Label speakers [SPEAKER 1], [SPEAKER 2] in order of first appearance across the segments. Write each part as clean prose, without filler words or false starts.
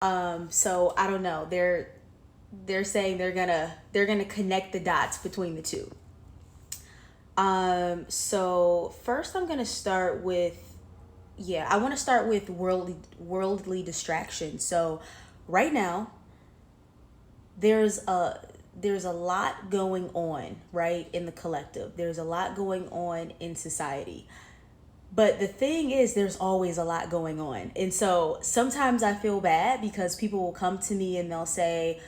[SPEAKER 1] So I don't know. They're saying they're gonna connect the dots between the two. So first I'm gonna start with, yeah, I want to start with worldly distraction. So right now there's a there's a lot going on, right, in the collective. There's a lot going on in society. But the thing is, there's always a lot going on. And so sometimes I feel bad because people will come to me and they'll say,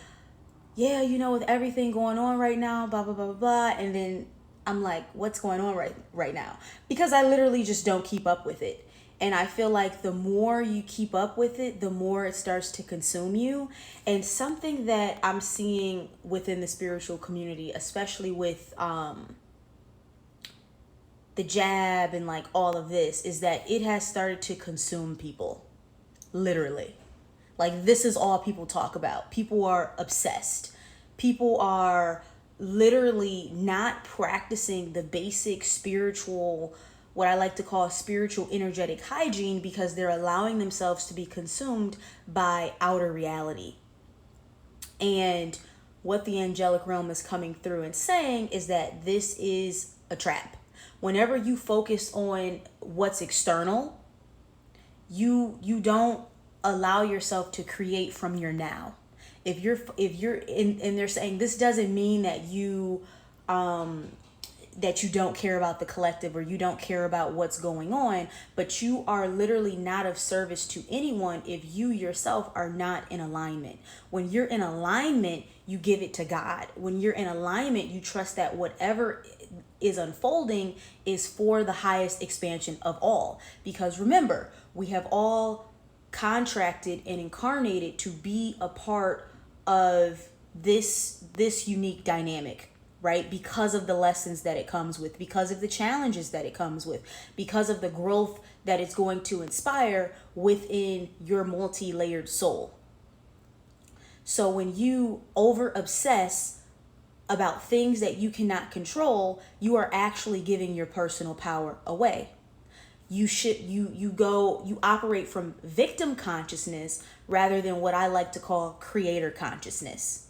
[SPEAKER 1] yeah, with everything going on right now, blah, blah, blah, blah, blah. And then I'm like, what's going on right now? Because I literally just don't keep up with it. And I feel like the more you keep up with it, the more it starts to consume you. And something that I'm seeing within the spiritual community, especially with the jab and like all of this, is that it has started to consume people, literally. Like, this is all people talk about. People are obsessed. People are literally not practicing the basic spiritual, what I like to call spiritual energetic hygiene, because they're allowing themselves to be consumed by outer reality. And what the angelic realm is coming through and saying is that this is a trap. Whenever you focus on what's external, you don't allow yourself to create from your now. If you're in, and they're saying this doesn't mean that you don't care about the collective or you don't care about what's going on, but you are literally not of service to anyone if you yourself are not in alignment. When you're in alignment, you give it to God. When you're in alignment, you trust that whatever is unfolding is for the highest expansion of all. Because remember, we have all contracted and incarnated to be a part of this unique dynamic, right? Because of the lessons that it comes with, because of the challenges that it comes with, because of the growth that it's going to inspire within your multi-layered soul. So when you over obsess about things that you cannot control, you are actually giving your personal power away. You operate from victim consciousness rather than what I like to call creator consciousness.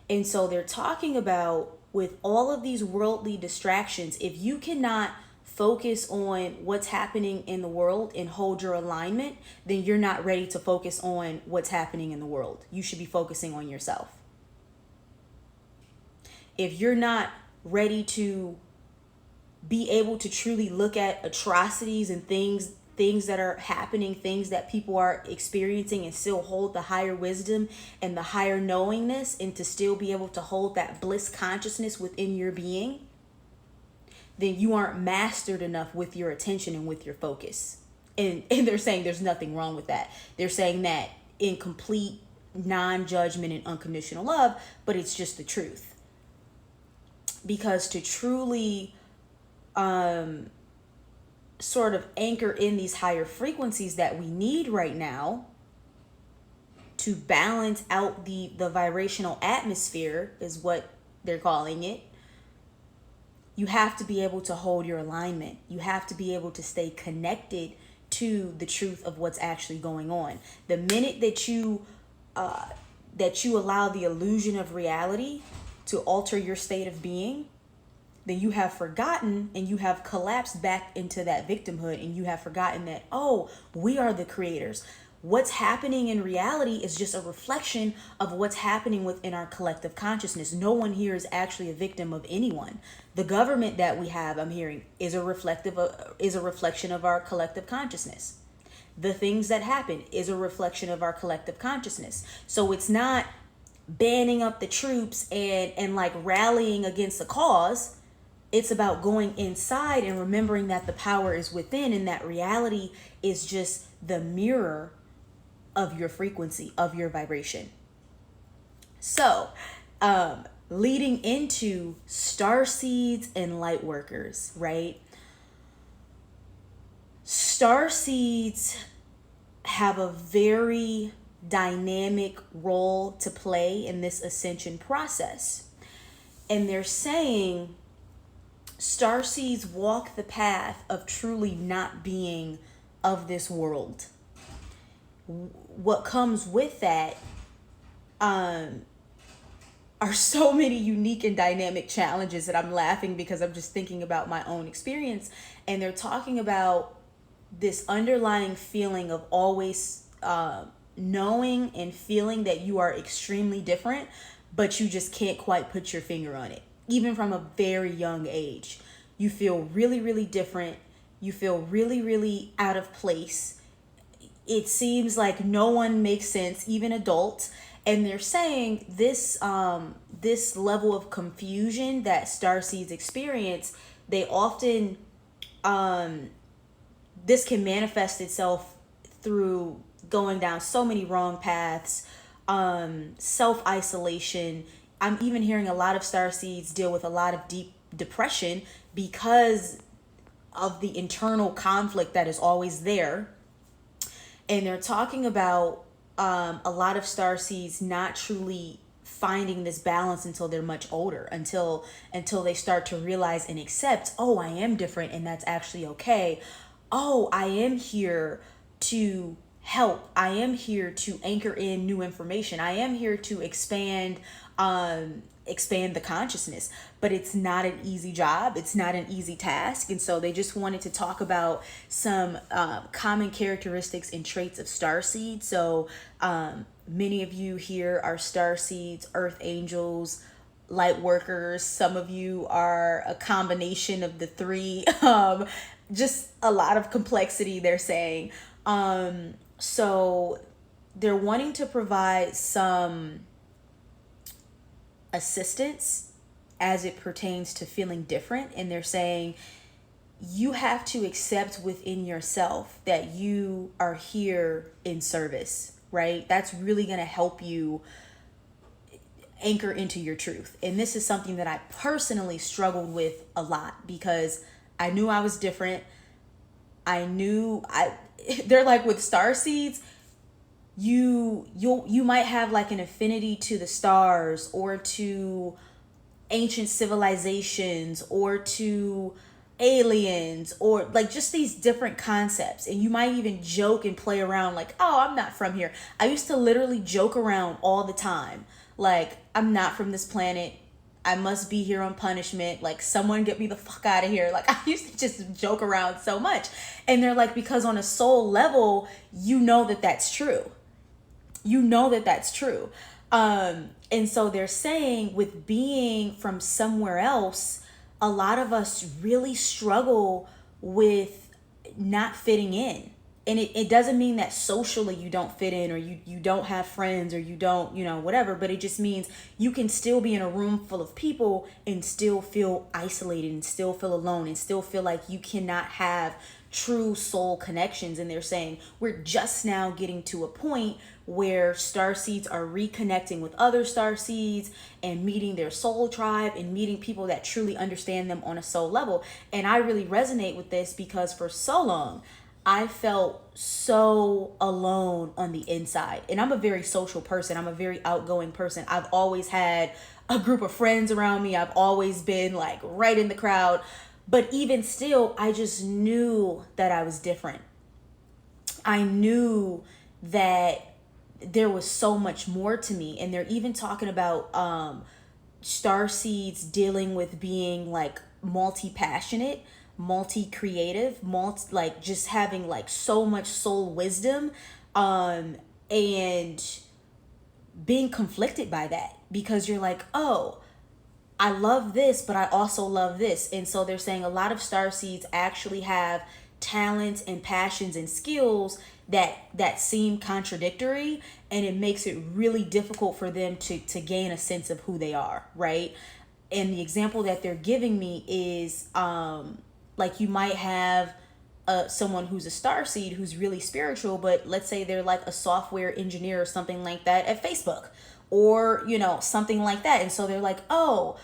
[SPEAKER 1] And so they're talking about, with all of these worldly distractions, if you cannot focus on what's happening in the world and hold your alignment, then you're not ready to focus on what's happening in the world. You should be focusing on yourself. If you're not ready to be able to truly look at atrocities and things that are happening, things that people are experiencing, and still hold the higher wisdom and the higher knowingness, and to still be able to hold that bliss consciousness within your being, then you aren't mastered enough with your attention and with your focus. And they're saying there's nothing wrong with that. They're saying that in complete non-judgment and unconditional love, but it's just the truth. Because to truly sort of anchor in these higher frequencies that we need right now to balance out the vibrational atmosphere, is what they're calling it, you have to be able to hold your alignment. You have to be able to stay connected to the truth of what's actually going on. The minute that you allow the illusion of reality to alter your state of being, then you have forgotten and you have collapsed back into that victimhood, and you have forgotten that, oh, we are the creators. What's happening in reality is just a reflection of what's happening within our collective consciousness. No one here is actually a victim of anyone. The government that we have, I'm hearing, is a reflection of our collective consciousness. The things that happen is a reflection of our collective consciousness. So it's not banning up the troops and like rallying against a cause. It's about going inside and remembering that the power is within, and that reality is just the mirror of your frequency, of your vibration. So, leading into Starseeds and light workers, right? Starseeds have a very dynamic role to play in this ascension process. And they're saying Starseeds walk the path of truly not being of this world. what comes with that are so many unique and dynamic challenges that I'm laughing because I'm just thinking about my own experience. And they're talking about this underlying feeling of always knowing and feeling that you are extremely different, but you just can't quite put your finger on it. Even from a very young age, you feel really, really different. You feel really, really out of place. It seems like no one makes sense, even adults. And they're saying this level of confusion that starseeds experience, they often this can manifest itself through going down so many wrong paths, self-isolation. I'm even hearing a lot of starseeds deal with a lot of deep depression because of the internal conflict that is always there. And they're talking about a lot of starseeds not truly finding this balance until they're much older, until they start to realize and accept, oh, I am different and that's actually okay. Oh, I am here to help. I am here to anchor in new information. I am here to expand the consciousness. But it's not an easy job. It's not an easy task. And so they just wanted to talk about some common characteristics and traits of starseeds. So many of you here are starseeds, earth angels, light workers. Some of you are a combination of the three. Just a lot of complexity, they're saying. So they're wanting to provide some assistance as it pertains to feeling different. And they're saying you have to accept within yourself that you are here in service, right? That's really going to help you anchor into your truth. And this is something that I personally struggled with a lot because I knew I was different. They're like with starseeds, you might have like an affinity to the stars or to ancient civilizations or to aliens or like just these different concepts, and you might even joke and play around like, oh, I'm not from here. I used to literally joke around all the time like, I'm not from this planet, I must be here on punishment, like someone get me the fuck out of here. Like I used to just joke around so much. And they're like, because on a soul level you know that that's true. You know that that's true. And so they're saying with being from somewhere else, a lot of us really struggle with not fitting in. And it doesn't mean that socially you don't fit in or you don't have friends or you don't, whatever. But it just means you can still be in a room full of people and still feel isolated and still feel alone and still feel like you cannot have true soul connections. And they're saying we're just now getting to a point where starseeds are reconnecting with other starseeds and meeting their soul tribe and meeting people that truly understand them on a soul level. And I really resonate with this because for so long I felt so alone on the inside. And I'm a very social person. I'm a very outgoing person. I've always had a group of friends around me. I've always been like right in the crowd. But even still, I just knew that I was different. I knew that there was so much more to me. And they're even talking about starseeds dealing with being like multi-passionate, multi-creative, like just having like so much soul wisdom, and being conflicted by that because you're like, oh, I love this, but I also love this. And so they're saying a lot of starseeds actually have talents and passions and skills that seem contradictory, and it makes it really difficult for them to gain a sense of who they are, right? And the example that they're giving me is like you might have someone who's a starseed who's really spiritual, but let's say they're like a software engineer or something like that at Facebook or, something like that. And so they're like, oh,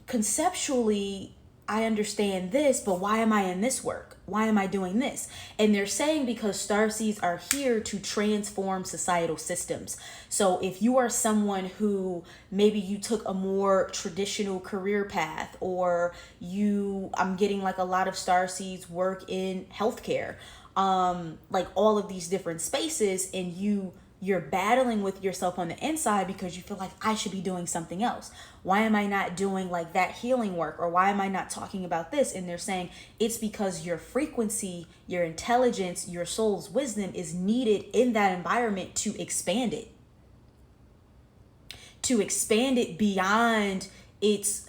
[SPEAKER 1] conceptually, I understand this, but why am I in this work? Why am I doing this? And they're saying because starseeds are here to transform societal systems. So if you are someone who maybe you took a more traditional career path, or I'm getting like a lot of starseeds work in healthcare, like all of these different spaces, and you're battling with yourself on the inside because you feel like I should be doing something else. Why am I not doing like that healing work? Or why am I not talking about this? And they're saying it's because your frequency, your intelligence, your soul's wisdom is needed in that environment to expand it. To expand it beyond its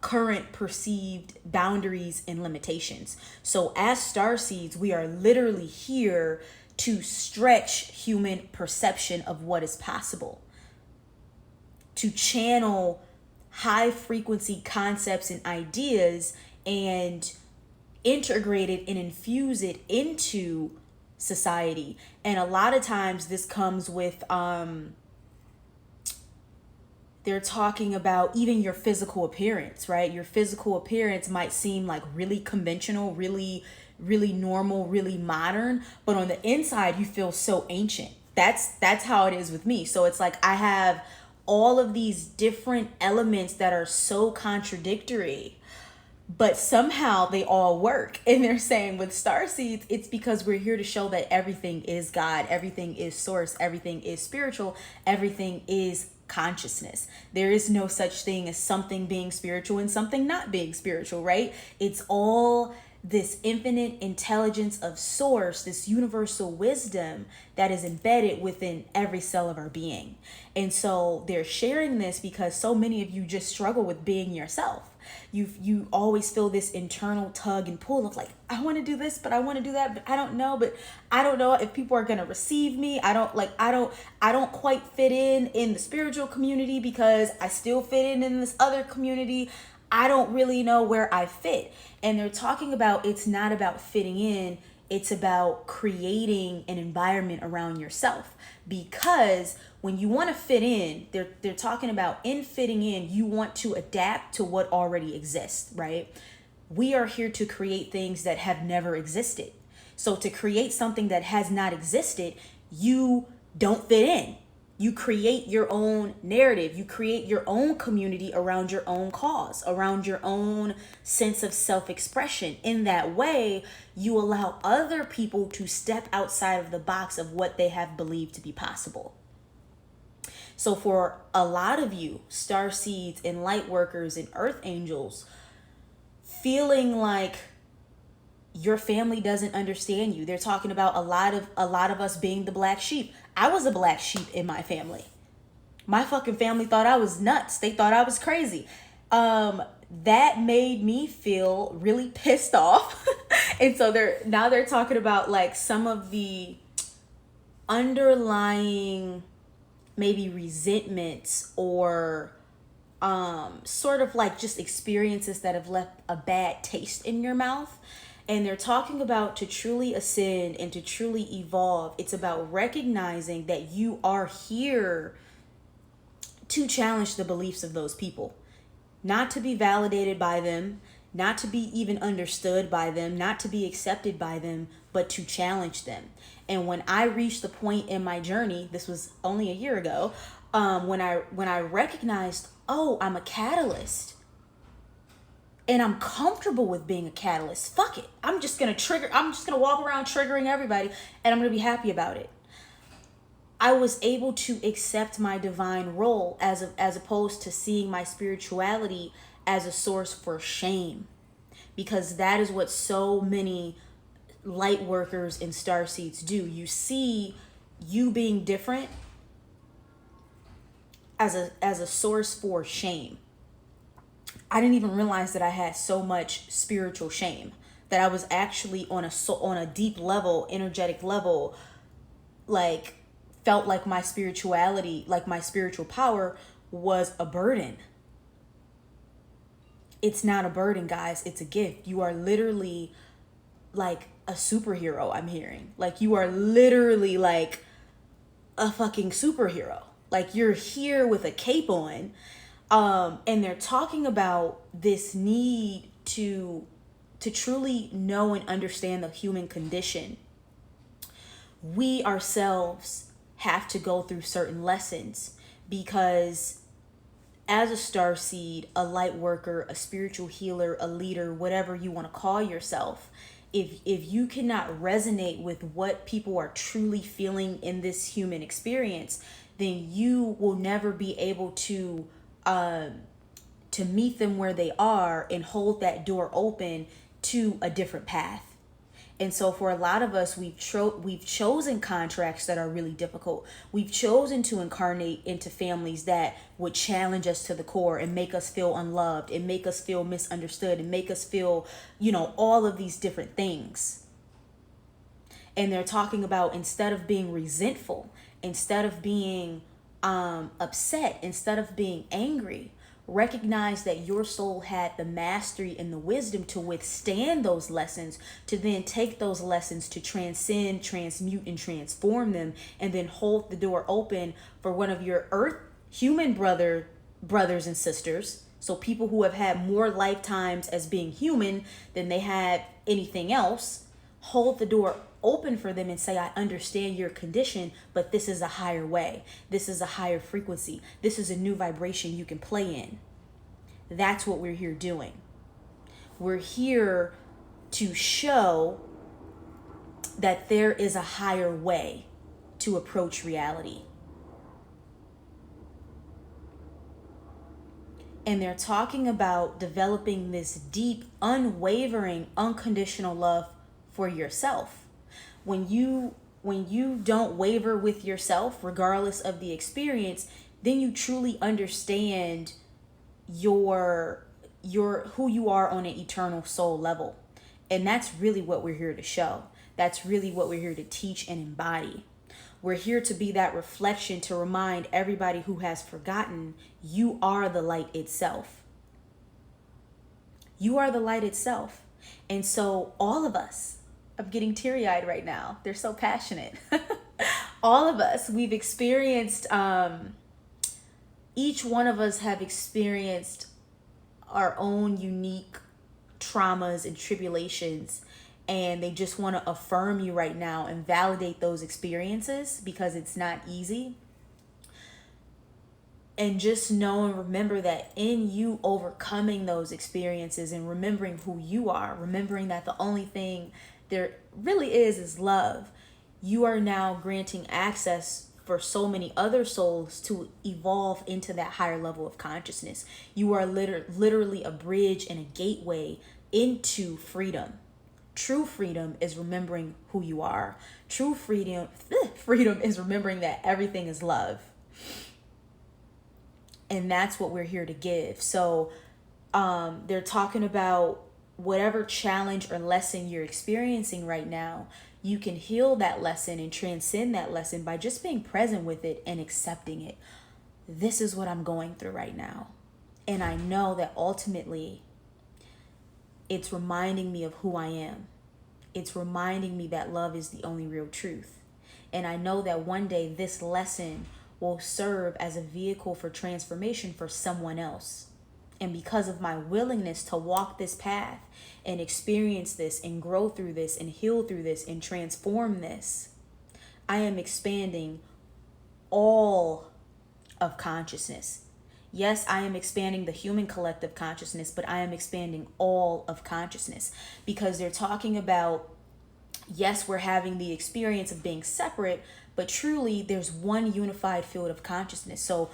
[SPEAKER 1] current perceived boundaries and limitations. So as starseeds, we are literally here to stretch human perception of what is possible, to channel high frequency concepts and ideas and integrate it and infuse it into society. And a lot of times this comes with they're talking about even your physical appearance, right? Your physical appearance might seem like really conventional, really normal, really modern, but on the inside you feel so ancient. That's how it is with me. So it's like I have all of these different elements that are so contradictory, but somehow they all work. And they're saying with Starseeds, it's because we're here to show that everything is God, everything is source, everything is spiritual, everything is consciousness. There is no such thing as something being spiritual and something not being spiritual, right? It's all this infinite intelligence of source, this universal wisdom that is embedded within every cell of our being. And so they're sharing this because so many of you just struggle with being yourself. You always feel this internal tug and pull of like, I want to do this, but I want to do that, but I don't know if people are going to receive me. I don't quite fit in the spiritual community because I still fit in this other community. I don't really know where I fit. And they're talking about it's not about fitting in, it's about creating an environment around yourself. Because when you want to fit in, they're talking about in fitting in, you want to adapt to what already exists, right? We are here to create things that have never existed. So to create something that has not existed, you don't fit in. You create your own narrative. You create your own community around your own cause, around your own sense of self-expression. In that way, you allow other people to step outside of the box of what they have believed to be possible. So for a lot of you, starseeds and light workers and earth angels, feeling like your family doesn't understand you. They're talking about a lot of us being the black sheep. I was a black sheep in my family. My fucking family thought I was nuts. They thought I was crazy. That made me feel really pissed off. And so they're talking about like some of the underlying maybe resentments or sort of like just experiences that have left a bad taste in your mouth. And they're talking about to truly ascend and to truly evolve. It's about recognizing that you are here to challenge the beliefs of those people. Not to be validated by them, not to be even understood by them, not to be accepted by them, but to challenge them. And when I reached the point in my journey, this was only a year ago, when I recognized, oh, I'm a catalyst. And I'm comfortable with being a catalyst. Fuck it. I'm just going to walk around triggering everybody and I'm going to be happy about it. I was able to accept my divine role as opposed to seeing my spirituality as a source for shame. Because that is what so many light workers and starseeds do. You see you being different as a source for shame. I didn't even realize that I had so much spiritual shame, that I was actually on a deep level, energetic level, like felt like my spirituality, like my spiritual power was a burden. It's not a burden, guys. It's a gift. You are literally like a superhero, I'm hearing. Like you are literally like a fucking superhero. Like you're here with a cape on. And they're talking about this need to truly know and understand the human condition. We ourselves have to go through certain lessons because as a starseed, a light worker, a spiritual healer, a leader, whatever you want to call yourself, if you cannot resonate with what people are truly feeling in this human experience, then you will never be able to meet them where they are and hold that door open to a different path. And so for a lot of us, we've chosen contracts that are really difficult. We've chosen to incarnate into families that would challenge us to the core and make us feel unloved and make us feel misunderstood and make us feel, all of these different things. And they're talking about, instead of being resentful, instead of being upset, instead of being angry, recognize that your soul had the mastery and the wisdom to withstand those lessons, to then take those lessons to transcend, transmute, and transform them, and then hold the door open for one of your earth human brothers and sisters. So people who have had more lifetimes as being human than they had anything else, hold the door open for them and say, I understand your condition, but this is a higher way. This is a higher frequency. This is a new vibration you can play in. That's what we're here doing. We're here to show that there is a higher way to approach reality. And they're talking about developing this deep, unwavering, unconditional love for yourself. When you don't waver with yourself, regardless of the experience, then you truly understand your who you are on an eternal soul level. And that's really what we're here to show. That's really what we're here to teach and embody. We're here to be that reflection, to remind everybody who has forgotten, you are the light itself. You are the light itself. And so all of us, I'm getting teary-eyed right now. They're so passionate. All of us, we've experienced, each one of us have experienced our own unique traumas and tribulations. And they just want to affirm you right now and validate those experiences, because it's not easy. And just know and remember that in you overcoming those experiences and remembering who you are, remembering that the only thing there really is love, you are now granting access for so many other souls to evolve into that higher level of consciousness. You are literally a bridge and a gateway into freedom. True freedom is remembering who you are. True freedom is remembering that everything is love. And that's what we're here to give. So they're talking about whatever challenge or lesson you're experiencing right now, you can heal that lesson and transcend that lesson by just being present with it and accepting it. This is what I'm going through right now. And I know that ultimately it's reminding me of who I am. It's reminding me that love is the only real truth. And I know that one day this lesson will serve as a vehicle for transformation for someone else. And because of my willingness to walk this path and experience this and grow through this and heal through this and transform this, I am expanding all of consciousness. Yes, I am expanding the human collective consciousness, but I am expanding all of consciousness, because they're talking about, yes, we're having the experience of being separate, but truly there's one unified field of consciousness. So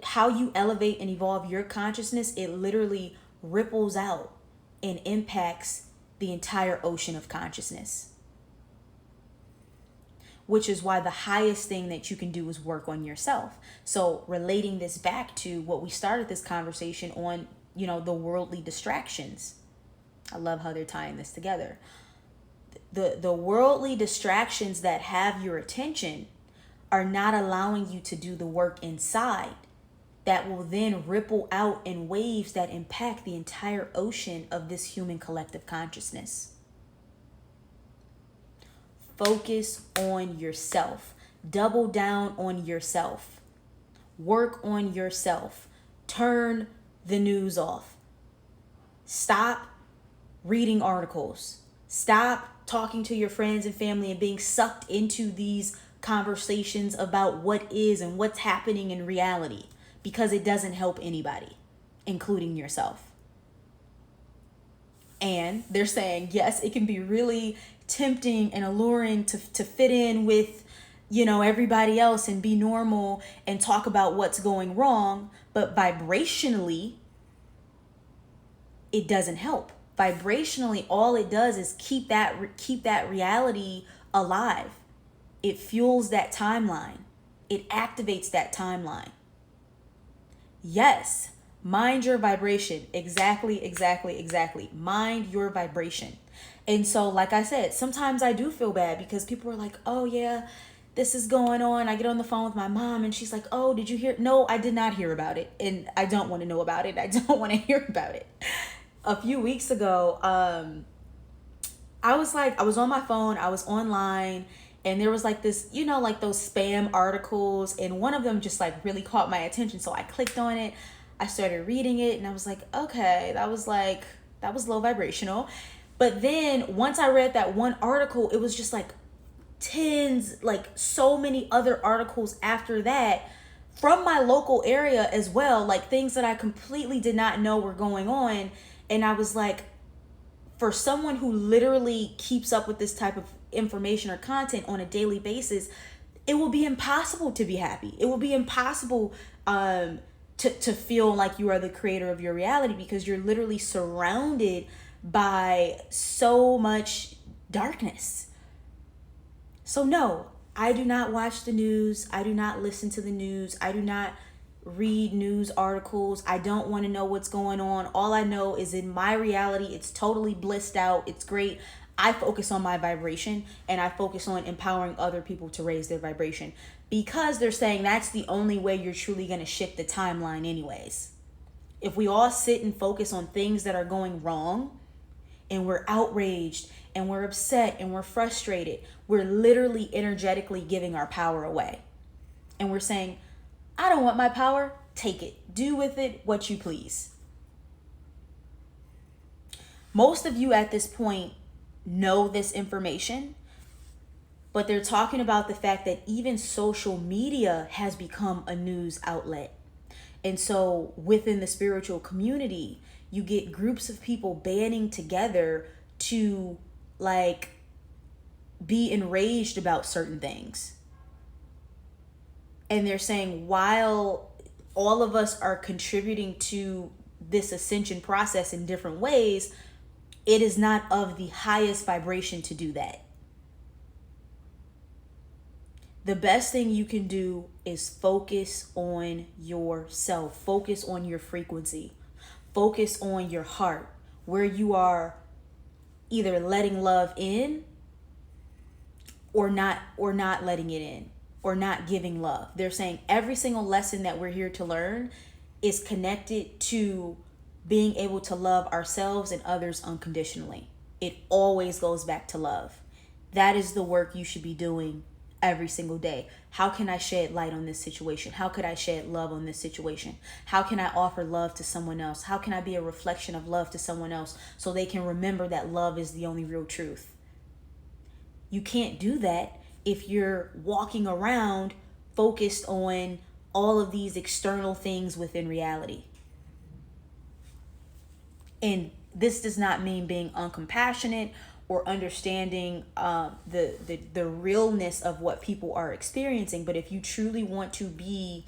[SPEAKER 1] how you elevate and evolve your consciousness, it literally ripples out and impacts the entire ocean of consciousness. Which is why the highest thing that you can do is work on yourself. So relating this back to what we started this conversation on, the worldly distractions. I love how they're tying this together. The worldly distractions that have your attention are not allowing you to do the work inside that will then ripple out in waves that impact the entire ocean of this human collective consciousness. Focus on yourself. Double down on yourself. Work on yourself. Turn the news off. Stop reading articles. Stop talking to your friends and family and being sucked into these conversations about what is and what's happening in reality, because it doesn't help anybody, including yourself. And they're saying, yes, it can be really tempting and alluring to fit in with, everybody else and be normal and talk about what's going wrong. But vibrationally, it doesn't help. Vibrationally, all it does is keep that reality alive. It fuels that timeline. It activates that timeline. Yes, mind your vibration. Exactly. Mind your vibration. And so, like I said, sometimes I do feel bad because people are like, oh yeah, this is going on. I get on the phone with my mom and she's like, oh, did you hear? No, I did not hear about it. And I don't want to know about it. I don't want to hear about it. A few weeks ago, I was on my phone, I was online, and there was like this, like those spam articles, and one of them just like really caught my attention. So I clicked on it, I started reading it, and I was like, okay, that was low vibrational. But then once I read that one article, it was just like tens, like so many other articles after that from my local area as well, like things that I completely did not know were going on. And I was like, for someone who literally keeps up with this type of information or content on a daily basis, it will be impossible to be happy. It will be impossible to feel like you are the creator of your reality, because you're literally surrounded by so much darkness. So no, I do not watch the news. I do not listen to the news. I do not read news articles. I don't want to know what's going on. All I know is in my reality, it's totally blissed out. It's great. I focus on my vibration, and I focus on empowering other people to raise their vibration, because they're saying that's the only way you're truly going to shift the timeline anyways. If we all sit and focus on things that are going wrong, and we're outraged and we're upset and we're frustrated, we're literally energetically giving our power away. And we're saying, I don't want my power. Take it. Do with it what you please. Most of you at this point know this information, but they're talking about the fact that even social media has become a news outlet. And so within the spiritual community, you get groups of people banding together to like be enraged about certain things. And they're saying, while all of us are contributing to this ascension process in different ways, it is not of the highest vibration to do that. The best thing you can do is focus on yourself. Focus on your frequency. Focus on your heart, where you are either letting love in or not letting it in, or not giving love. They're saying every single lesson that we're here to learn is connected to being able to love ourselves and others unconditionally. It always goes back to love. That is the work you should be doing every single day. How can I shed light on this situation? How could I shed love on this situation? How can I offer love to someone else? How can I be a reflection of love to someone else so they can remember that love is the only real truth? You can't do that if you're walking around focused on all of these external things within reality. And this does not mean being uncompassionate or understanding the realness of what people are experiencing. But if you truly want to be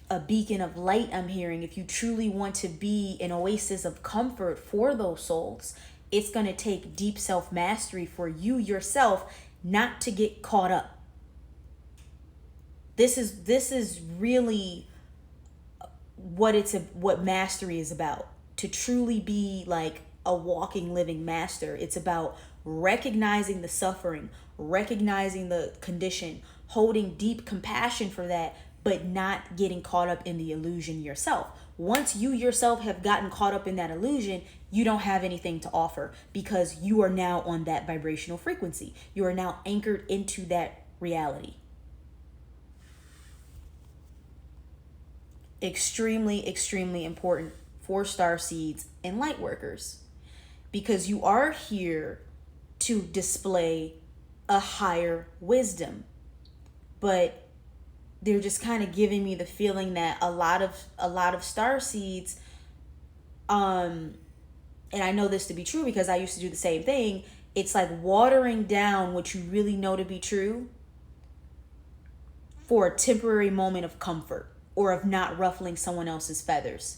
[SPEAKER 1] a beacon of light, I'm hearing, if you truly want to be an oasis of comfort for those souls, it's going to take deep self-mastery for you yourself not to get caught up. This is really what mastery is about. To truly be like a walking, living master. It's about recognizing the suffering, recognizing the condition, holding deep compassion for that, but not getting caught up in the illusion yourself. Once you yourself have gotten caught up in that illusion, you don't have anything to offer, because you are now on that vibrational frequency. You are now anchored into that reality. Extremely, extremely important for starseeds and light workers, because you are here to display a higher wisdom. But they're just kind of giving me the feeling that a lot of starseeds and I know this to be true because I used to do the same thing, it's like watering down what you really know to be true for a temporary moment of comfort, or of not ruffling someone else's feathers,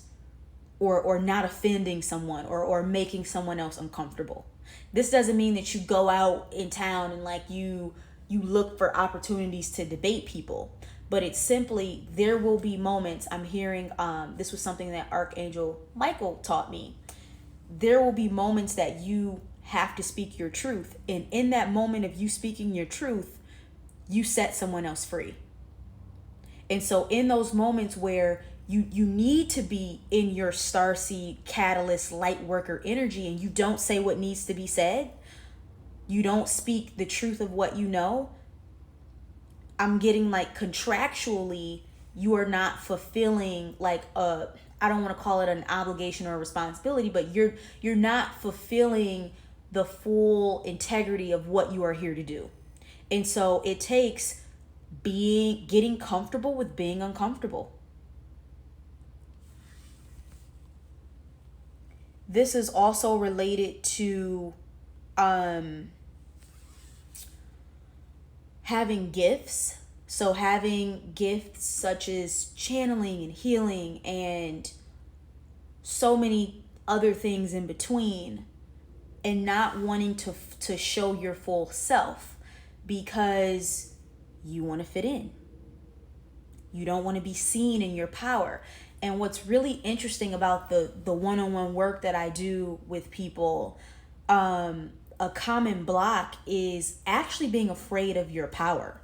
[SPEAKER 1] or not offending someone, or making someone else uncomfortable. This doesn't mean that you go out in town and like you look for opportunities to debate people, but it's simply, there will be moments. I'm hearing this was something that Archangel Michael taught me. There will be moments that you have to speak your truth, and in that moment of you speaking your truth, you set someone else free. And so in those moments where you need to be in your starseed catalyst light worker energy, and you don't say what needs to be said, you don't speak the truth of what you know, I'm getting like contractually you are not fulfilling like a, I don't want to call it an obligation or a responsibility, but you're not fulfilling the full integrity of what you are here to do. And so it takes getting comfortable with being uncomfortable. This is also related to having gifts. So having gifts such as channeling and healing and so many other things in between, and not wanting to show your full self because you want to fit in. You don't want to be seen in your power. And what's really interesting about the one-on-one work that I do with people, a common block is actually being afraid of your power.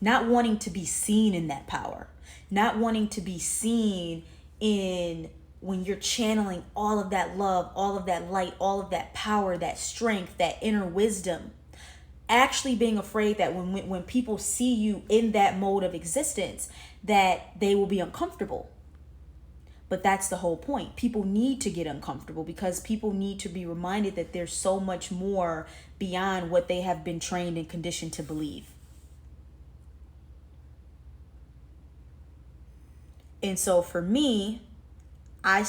[SPEAKER 1] Not wanting to be seen in that power. Not wanting to be seen in when you're channeling all of that love, all of that light, all of that power, that strength, that inner wisdom. Actually being afraid that when people see you in that mode of existence, that they will be uncomfortable. But that's the whole point. People need to get uncomfortable because people need to be reminded that there's so much more beyond what they have been trained and conditioned to believe. And so for me, I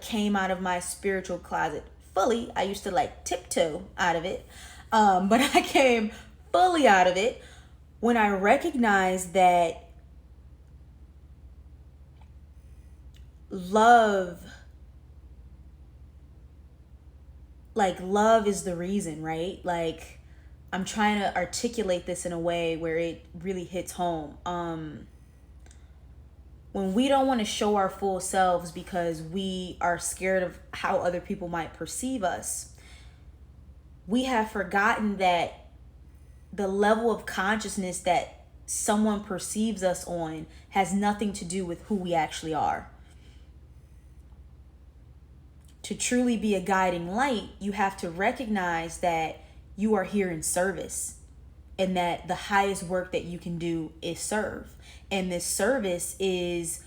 [SPEAKER 1] came out of my spiritual closet fully. I used to like tiptoe out of it. But I came fully out of it when I recognized that love is the reason, right? Like, I'm trying to articulate this in a way where it really hits home. When we don't want to show our full selves because we are scared of how other people might perceive us, we have forgotten that the level of consciousness that someone perceives us on has nothing to do with who we actually are. To truly be a guiding light, you have to recognize that you are here in service, and that the highest work that you can do is serve. And this service is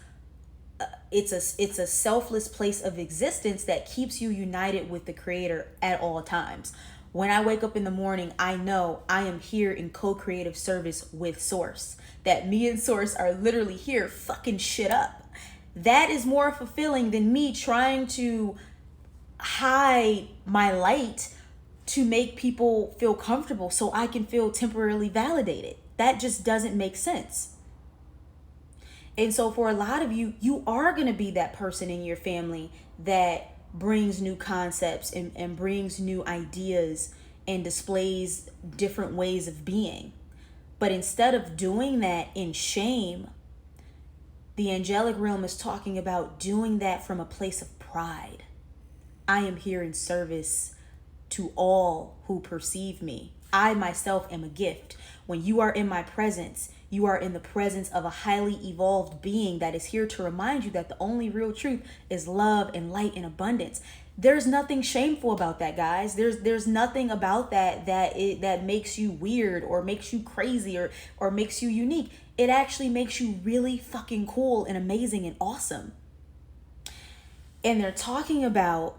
[SPEAKER 1] it's a selfless place of existence that keeps you united with the Creator at all times. When I wake up in the morning, I know I am here in co-creative service with Source. That me and Source are literally here fucking shit up. That is more fulfilling than me trying to hide my light to make people feel comfortable so I can feel temporarily validated. That just doesn't make sense. And so for a lot of you, you are going to be that person in your family that brings new concepts and brings new ideas and displays different ways of being. But instead of doing that in shame, the angelic realm is talking about doing that from a place of pride. I am here in service to all who perceive me. I myself am a gift. When you are in my presence, you are in the presence of a highly evolved being that is here to remind you that the only real truth is love and light and abundance. There's nothing shameful about that, guys. There's nothing about that makes you weird or makes you crazy or makes you unique. It actually makes you really fucking cool and amazing and awesome. And they're talking about,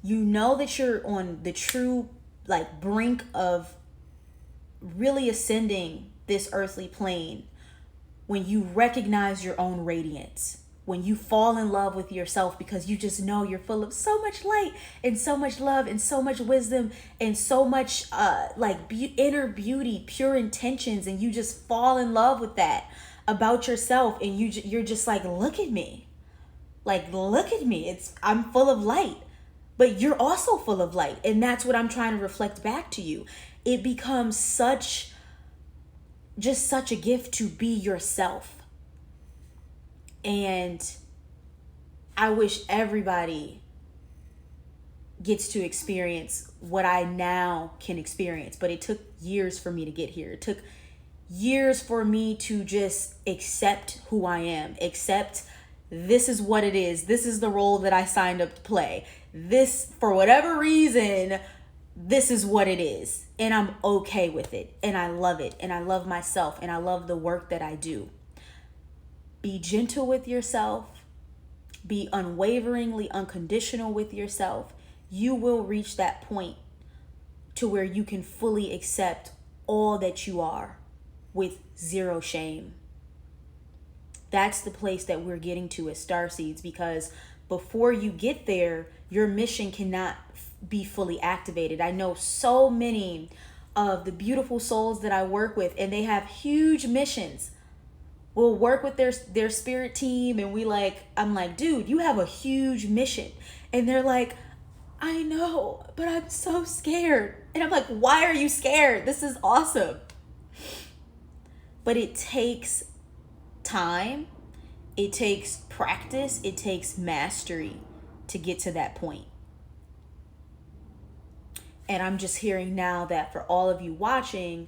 [SPEAKER 1] you know, that you're on the true like brink of really ascending this earthly plane when you recognize your own radiance. when you fall in love with yourself, because you just know you're full of so much light and so much love and so much wisdom and so much inner beauty, pure intentions, and you just fall in love with that about yourself, and you're just like, look at me. Like, look at me. I'm full of light. But you're also full of light, and that's what I'm trying to reflect back to you. It becomes such a gift to be yourself. And I wish everybody gets to experience what I now can experience. But it took years for me to get here. It took years for me to just accept who I am. Accept this is what it is. This is the role that I signed up to play. This, for whatever reason, this is what it is. And I'm okay with it. And I love it. And I love myself. And I love the work that I do. Be gentle with yourself. Be unwaveringly unconditional with yourself. You will reach that point to where you can fully accept all that you are with zero shame. That's the place that we're getting to as Starseeds, because before you get there, your mission cannot be fully activated. I know so many of the beautiful souls that I work with, and they have huge missions. We'll work with their spirit team, and I'm like, dude, you have a huge mission. And they're like, I know, but I'm so scared. And I'm like, why are you scared? This is awesome. But it takes time, it takes practice, it takes mastery to get to that point. And I'm just hearing now that for all of you watching,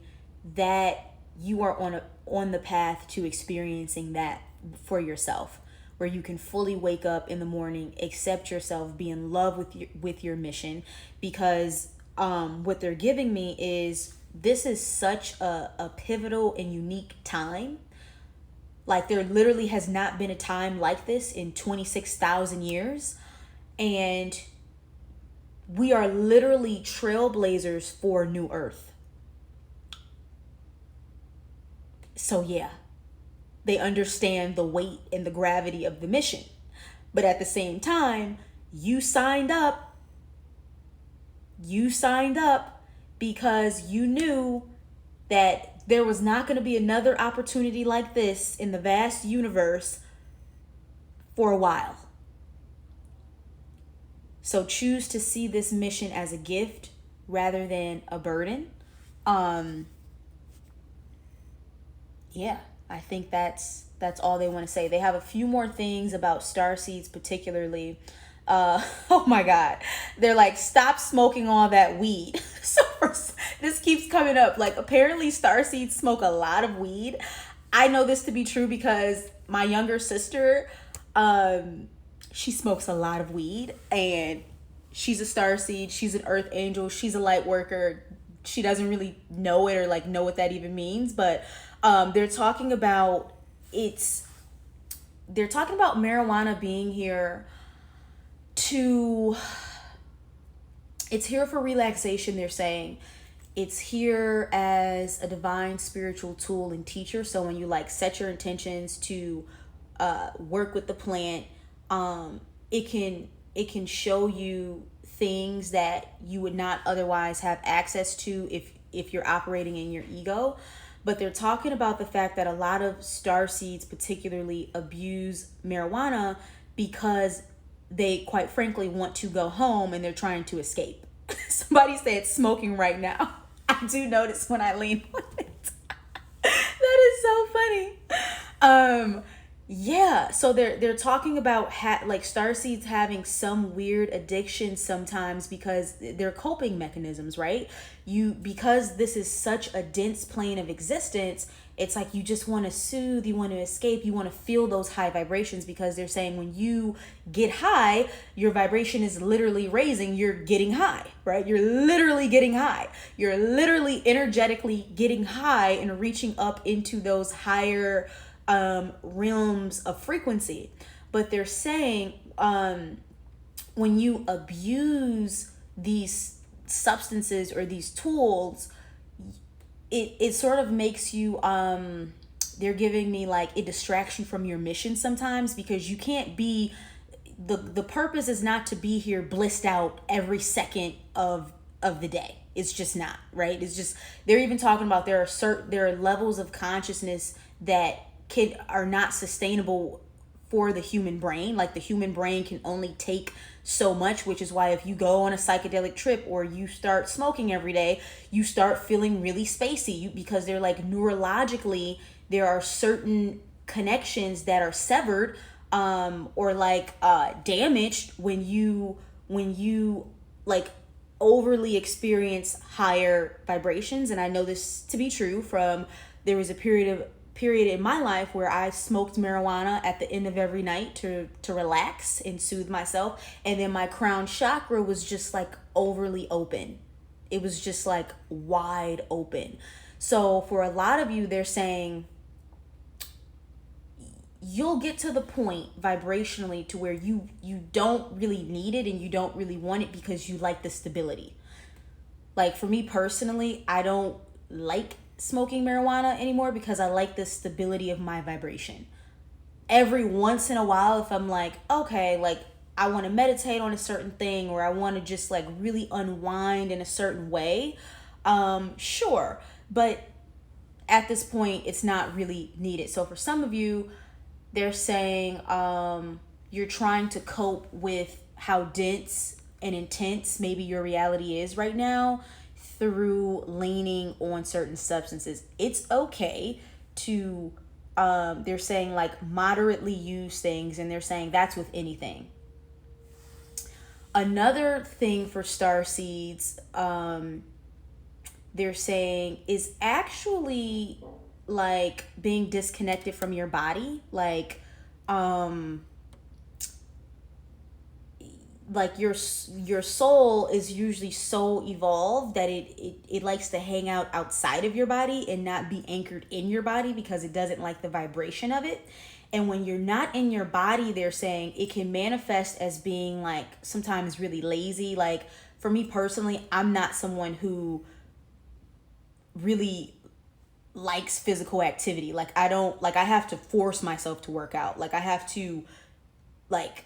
[SPEAKER 1] that you are on the path to experiencing that for yourself, where you can fully wake up in the morning, accept yourself, be in love with your mission, because what they're giving me is, this is such a pivotal and unique time. Like, there literally has not been a time like this in 26,000 years. And we are literally trailblazers for New Earth. So yeah, they understand the weight and the gravity of the mission. But at the same time, you signed up because you knew that there was not going to be another opportunity like this in the vast universe for a while. So choose to see this mission as a gift rather than a burden. Yeah, I think that's all they want to say. They have a few more things about Starseeds particularly. Oh my God. They're like, stop smoking all that weed. So this keeps coming up. Like, apparently Starseeds smoke a lot of weed. I know this to be true because my younger sister, she smokes a lot of weed, and she's a Starseed. She's an Earth Angel. She's a light worker. She doesn't really know it or like know what that even means, but they're talking about marijuana being here it's here for relaxation. They're saying it's here as a divine spiritual tool and teacher. So when you like set your intentions to work with the plant, it can show you things that you would not otherwise have access to if you're operating in your ego. But they're talking about the fact that a lot of Starseeds particularly abuse marijuana because they, quite frankly, want to go home and they're trying to escape. Somebody said smoking right now. I do notice when I lean on it. That is so funny. Yeah, so they're talking about like Starseeds having some weird addiction sometimes because they're coping mechanisms, right? Because this is such a dense plane of existence, it's like you just want to soothe, you want to escape, you want to feel those high vibrations, because they're saying when you get high, your vibration is literally raising, you're getting high, right? You're literally getting high. You're literally energetically getting high and reaching up into those higher realms of frequency. But they're saying when you abuse these substances or these tools, it sort of makes you They're giving me like a distraction from your mission sometimes, because you can't be, the purpose is not to be here blissed out every second of the day. It's just not, right? It's just, they're even talking about there are levels of consciousness that are not sustainable for the human brain. Like the human brain can only take so much, which is why if you go on a psychedelic trip or you start smoking every day, you start feeling really spacey, because they're like neurologically there are certain connections that are severed, or like damaged when you like overly experience higher vibrations. And I know this to be true from, there was a period in my life where I smoked marijuana at the end of every night to relax and soothe myself, and then my crown chakra was just like overly open. It was just like wide open. So for a lot of you, they're saying you'll get to the point vibrationally to where you don't really need it and you don't really want it, because you like the stability. Like for me personally, I don't like smoking marijuana anymore because I like the stability of my vibration. Every once in a while, if I'm like, okay, like I want to meditate on a certain thing, or I want to just like really unwind in a certain way, sure. But at this point, it's not really needed. So for some of you, they're saying you're trying to cope with how dense and intense maybe your reality is right now through leaning on certain substances. It's okay to, they're saying like moderately use things, and they're saying that's with anything. Another thing for starseeds, they're saying is actually like being disconnected from your body, like your soul is usually so evolved that it likes to hang out outside of your body and not be anchored in your body, because it doesn't like the vibration of it. And when you're not in your body, they're saying it can manifest as being like sometimes really lazy. Like for me personally, I'm not someone who really likes physical activity. Like I don't, like I have to force myself to work out. Like I have to like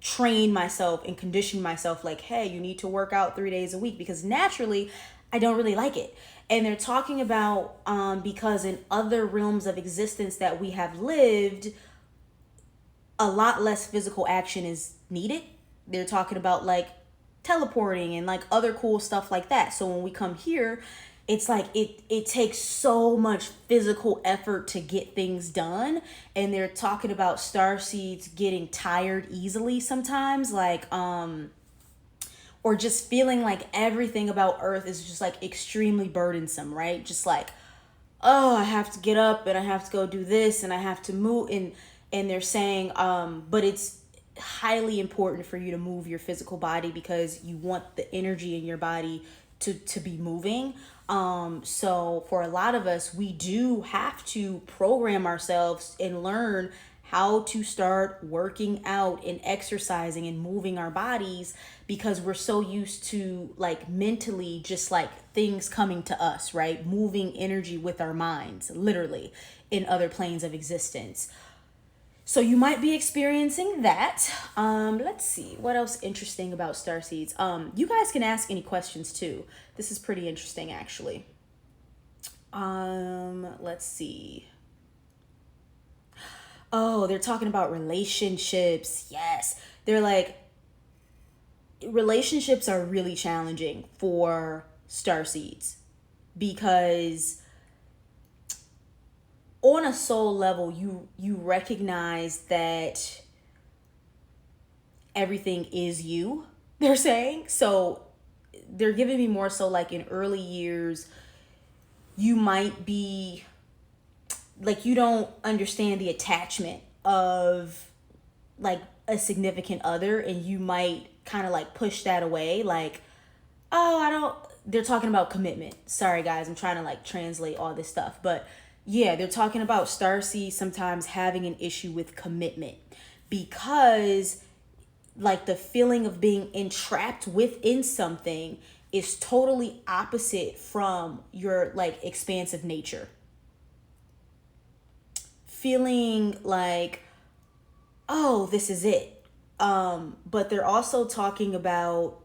[SPEAKER 1] train myself and condition myself, like, hey, you need to work out 3 days a week, because naturally I don't really like it. And they're talking about because in other realms of existence that we have lived, a lot less physical action is needed. They're talking about like teleporting and like other cool stuff like that. So when we come here, it's like it takes so much physical effort to get things done. And they're talking about starseeds getting tired easily sometimes, like or just feeling like everything about Earth is just like extremely burdensome, right? Just like, oh, I have to get up and I have to go do this and I have to move. And they're saying but it's highly important for you to move your physical body, because you want the energy in your body to be moving. So for a lot of us, we do have to program ourselves and learn how to start working out and exercising and moving our bodies, because we're so used to like mentally just like things coming to us, right? Moving energy with our minds, literally, in other planes of existence. So you might be experiencing that. Let's see what else interesting about starseeds. You guys can ask any questions too. This is pretty interesting, actually. Let's see. Oh, they're talking about relationships. Yes, they're like, relationships are really challenging for starseeds, because on a soul level, you recognize that everything is you, they're saying. So they're giving me more so like in early years, you might be like, you don't understand the attachment of like a significant other, and you might kind of like push that away, like, oh, I don't, they're talking about commitment. Sorry guys, I'm trying to like translate all this stuff, but yeah, they're talking about starseeds sometimes having an issue with commitment, because like the feeling of being entrapped within something is totally opposite from your like expansive nature. feeling like, oh, this is it. But they're also talking about,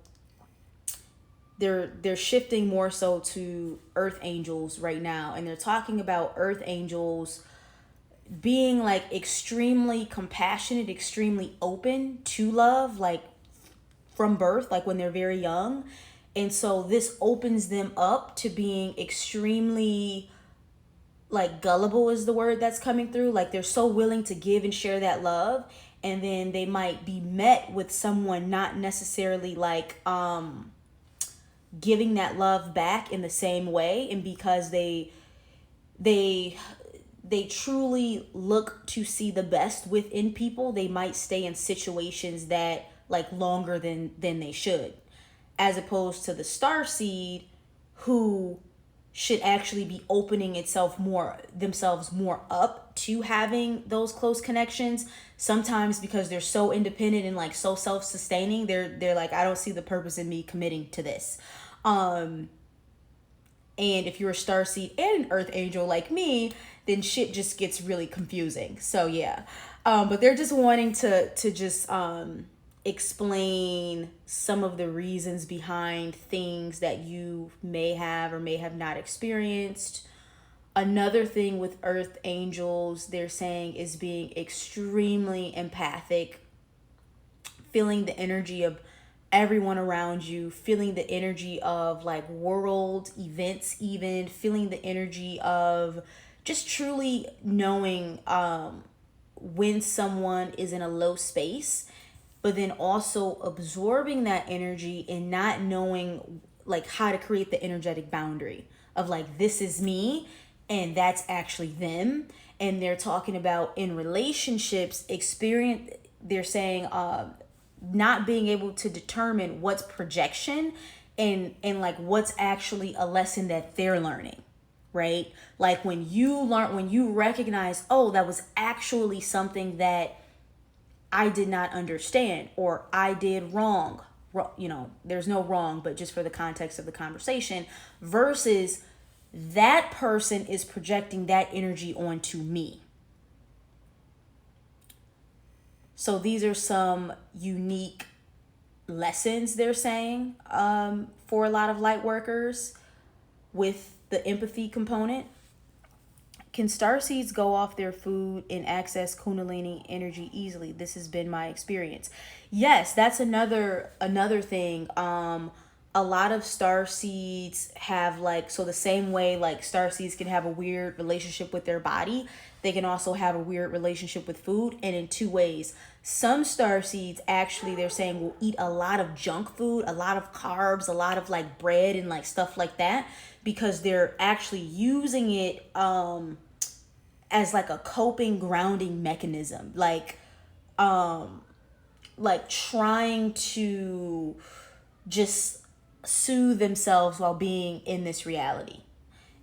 [SPEAKER 1] they're shifting more so to earth angels right now, and they're talking about earth angels being like extremely compassionate, extremely open to love, like from birth, like when they're very young. And so this opens them up to being extremely, like, gullible is the word that's coming through. Like, they're so willing to give and share that love, and then they might be met with someone not necessarily like giving that love back in the same way. And because they truly look to see the best within people, they might stay in situations that, like, longer than they should, as opposed to the starseed, who should actually be opening themselves more up to having those close connections. Sometimes because they're so independent and like so self-sustaining, they're like, I don't see the purpose in me committing to this. And if you're a starseed and an earth angel like me, then shit just gets really confusing. So yeah. But they're just wanting to just explain some of the reasons behind things that you may have or may have not experienced. Another thing with earth angels, they're saying, is being extremely empathic, feeling the energy of everyone around you, feeling the energy of like world events, even feeling the energy of just truly knowing when someone is in a low space, but then also absorbing that energy and not knowing like how to create the energetic boundary of like, this is me and that's actually them. And they're talking about in relationships experience, they're saying not being able to determine what's projection and like what's actually a lesson that they're learning, right? Like when you recognize, oh, that was actually something that I did not understand, or I did wrong. You know, there's no wrong, but just for the context of the conversation, versus that person is projecting that energy onto me. So these are some unique lessons they're saying for a lot of light workers with the empathy component. Can starseeds go off their food and access kundalini energy easily? This has been my experience. Yes, that's another thing. A lot of starseeds have like, so the same way like starseeds can have a weird relationship with their body, they can also have a weird relationship with food, and in two ways. Some starseeds actually, they're saying, will eat a lot of junk food, a lot of carbs, a lot of like bread and like stuff like that, because they're actually using it as like a coping grounding mechanism, like trying to just soothe themselves while being in this reality.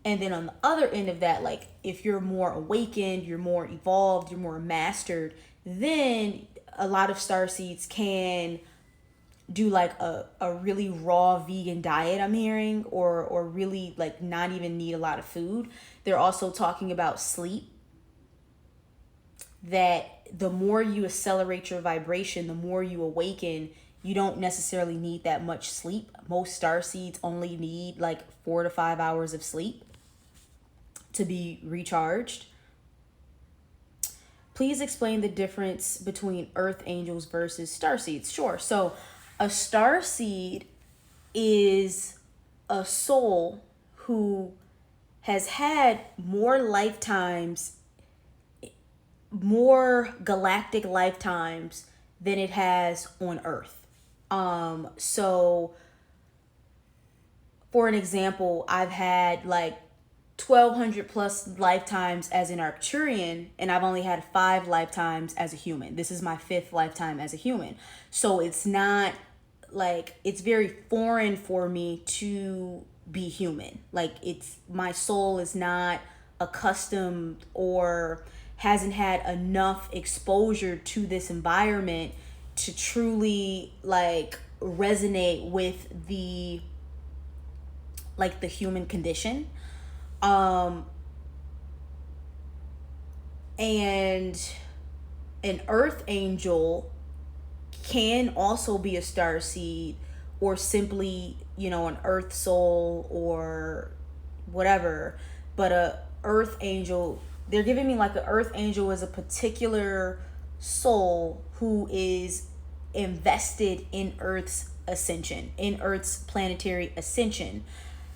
[SPEAKER 1] And then on the other end of that, like if you're more awakened, you're more evolved, you're more mastered, then a lot of starseeds can do like a really raw vegan diet, I'm hearing, or really like not even need a lot of food. They're also talking about sleep, that the more you accelerate your vibration, the more you awaken. You don't necessarily need that much sleep. Most starseeds only need like 4 to 5 hours of sleep to be recharged. Please explain the difference between earth angels versus starseeds. Sure. So a starseed is a soul who has had more lifetimes, more galactic lifetimes than it has on Earth. So for an example, I've had like 1200 plus lifetimes as an Arcturian, and I've only had 5 lifetimes as a human. This is my 5th lifetime as a human. So it's not like, it's very foreign for me to be human. Like it's, my soul is not accustomed or hasn't had enough exposure to this environment to truly like resonate with the like the human condition. And an earth angel can also be a star seed, or simply, an earth soul or whatever. But a earth angel, they're giving me like an earth angel is a particular soul who is invested in Earth's ascension, in Earth's planetary ascension,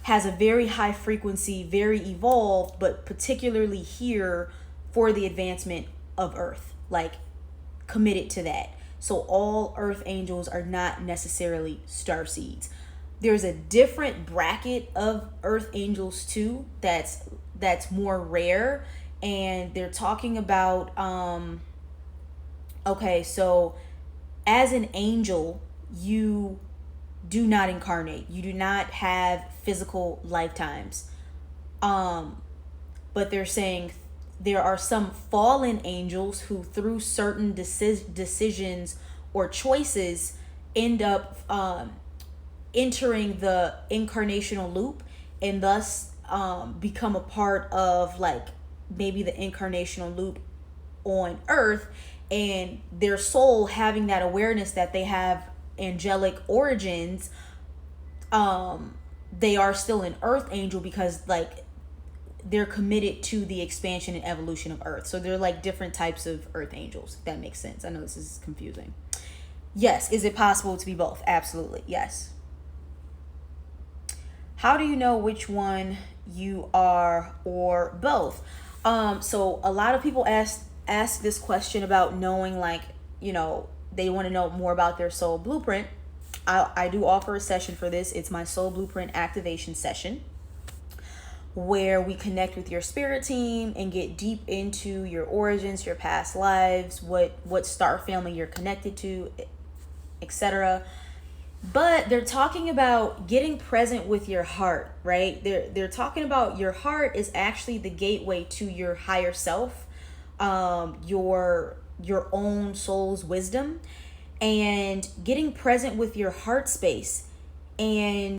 [SPEAKER 1] has a very high frequency, very evolved, but particularly here for the advancement of Earth, like committed to that. So all earth angels are not necessarily star seeds. There's a different bracket of earth angels too that's more rare, and they're talking about okay, so as an angel, you do not incarnate. You do not have physical lifetimes. But they're saying there are some fallen angels who, through certain decisions or choices, end up entering the incarnational loop, and thus become a part of, like, maybe the incarnational loop on Earth, and their soul having that awareness that they have angelic origins. They are still an earth angel because, like, they're committed to the expansion and evolution of Earth. So they're like different types of earth angels, if that makes sense. I know this is confusing. Yes. Is it possible to be both? Absolutely. Yes. How do you know which one you are, or both? So a lot of people ask this question about knowing, like, they want to know more about their soul blueprint. I do offer a session for this. It's my soul blueprint activation session, where we connect with your spirit team and get deep into your origins, your past lives, what star family you're connected to, etc. But they're talking about getting present with your heart, right? They're talking about your heart is actually the gateway to your higher self, your own soul's wisdom, and getting present with your heart space and